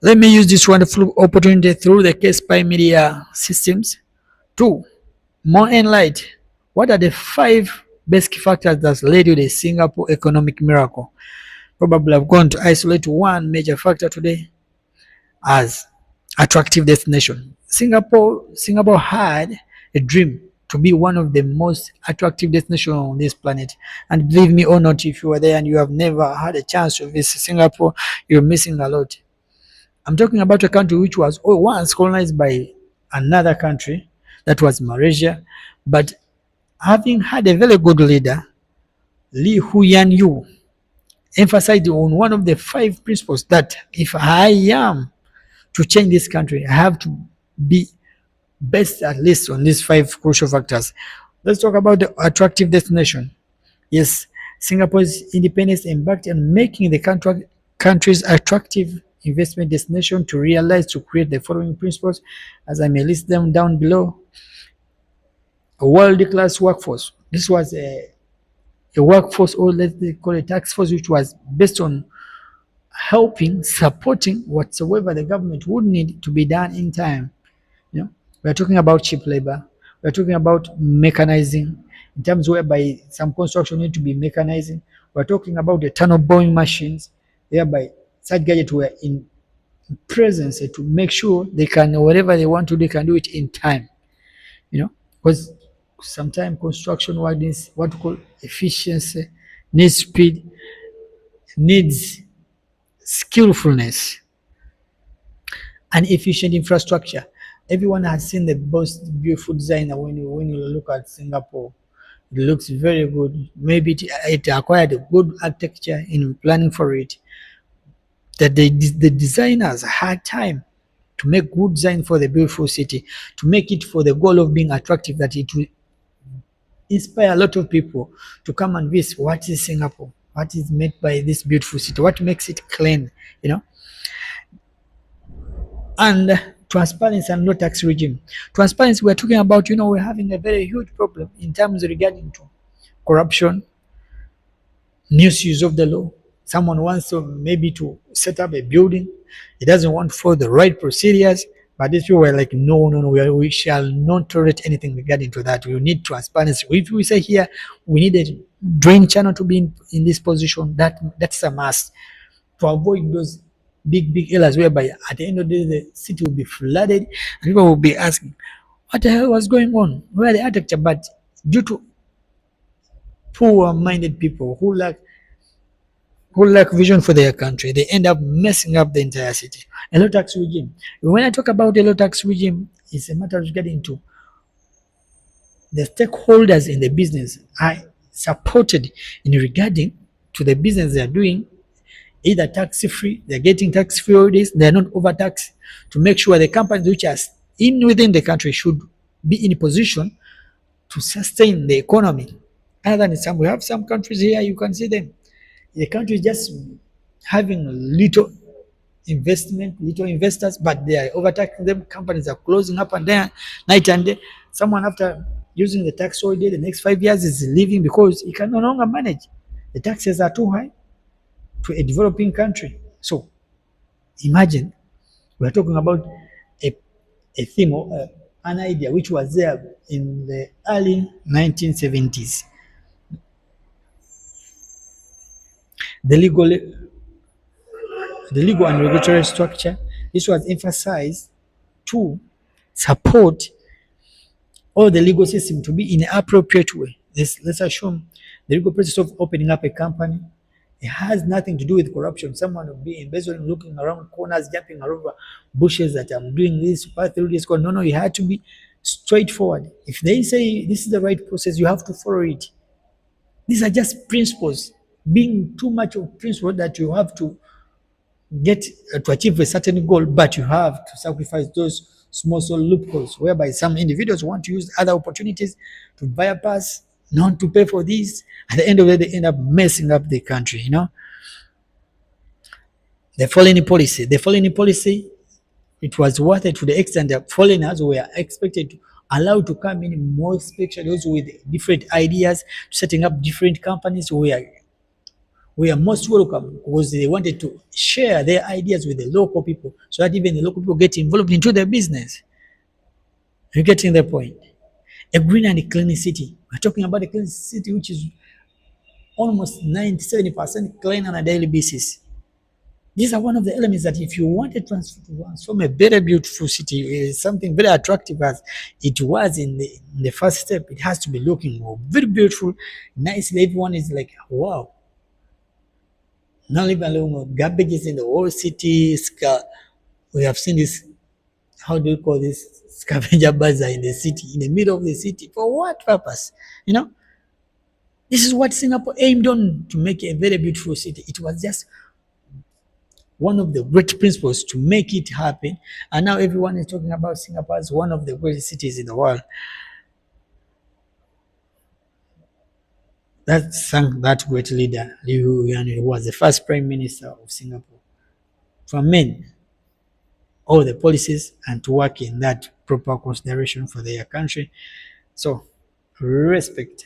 Let me use this wonderful opportunity through the Case Spy Media systems to more enlighten what are the 5 basic factors that led to the Singapore economic miracle. Probably I'm going to isolate one major factor today as attractive destination. Singapore had a dream to be one of the most attractive destinations on this planet. And believe me or not, if you are there and you have never had a chance to visit Singapore, you're missing a lot. I'm talking about a country which was once colonized by another country, that was Malaysia, but having had a very good leader, Li Huyan Yu, emphasized on one of the 5 principles that if I am to change this country, I have to be best at least on these 5 crucial factors. Let's talk about the attractive destination. Yes, Singapore's independence embarked on making the country's attractive investment destination to create the following principles, as I may list them down below. A world-class workforce. This was a workforce, or let's call it tax force, which was based on helping, supporting whatsoever the government would need to be done in time. You know, we're talking about cheap labor. We're talking about mechanizing in terms whereby some construction need to be mechanizing. We're talking about the tunnel boring machines, whereby such gadgets were in presence to make sure they can, whatever they want to, they can do it in time. You know, because sometimes construction work needs what we call efficiency, needs speed, needs skillfulness, and efficient infrastructure. Everyone has seen the most beautiful design when you look at Singapore. It looks very good. Maybe it acquired a good architecture in planning for it. That the designers had time to make good design for the beautiful city, to make it for the goal of being attractive, that it will inspire a lot of people to come and visit what is Singapore, what is made by this beautiful city, what makes it clean, you know. And transparency and no tax regime. Transparency, we're talking about, we're having a very huge problem in terms regarding to corruption, misuse of the law. Someone wants to maybe to set up a building, he doesn't want to follow the right procedures, but these people were like, no, no, no, we shall not tolerate anything regarding to that. We need transparency. If we say here we need a drain channel to be in this position, that's a must to avoid those big areas whereby at the end of the day the city will be flooded and people will be asking, what the hell was going on? Where the architecture? But due to poor-minded people who lack vision for their country, they end up messing up the entire city. A low tax regime. When I talk about a low tax regime, it's a matter of getting to the stakeholders in the business are supported in regarding to the business they are doing, either tax-free, they're getting tax-free holidays, they're not overtaxed, to make sure the companies which are within the country should be in a position to sustain the economy. Other than some, we have some countries here, you can see them. The country is just having little investment, little investors, but they are overtaxing them. Companies are closing up and down night and day. Someone after using the tax holiday, the next 5 years is leaving because he can no longer manage. The taxes are too high to a developing country. So imagine we are talking about a theme or an idea which was there in the early 1970s. The legal and regulatory structure. This was emphasized to support all the legal system to be in an appropriate way. Let's assume the legal process of opening up a company, it has nothing to do with corruption. Someone will be embezzling, looking around corners, jumping over bushes that I'm doing this, pass through this. No, you had to be straightforward. If they say this is the right process, you have to follow it. These are just principles. Being too much of principle that you have to get to achieve a certain goal, but you have to sacrifice those small loopholes whereby some individuals want to use other opportunities to bypass, not to pay for this. At the end of the day, they end up messing up the country. The foreign policy, it was worth it to the extent that foreigners were expected to allowed to come in, more especially those with different ideas, setting up different companies where we are most welcome because they wanted to share their ideas with the local people so that even the local people get involved into the business. You're getting the point? A green and clean city. We're talking about a clean city which is almost 90-70% clean on a daily basis. These are one of the elements that if you want to transform a very beautiful city, something very attractive as it was in the first step, it has to be looking very beautiful, nicely. Everyone is like, wow. Not even alone garbages in the whole city. We have seen this, how do you call this, scavenger bazaar in the city, in the middle of the city. For what purpose? You know, this is what Singapore aimed on, to make a very beautiful city. It was just one of the great principles to make it happen. And now everyone is talking about Singapore as one of the greatest cities in the world. That thank that great leader, Liu Yuan, who was the first prime minister of Singapore, to amend all the policies and to work in that proper consideration for their country. So, respect.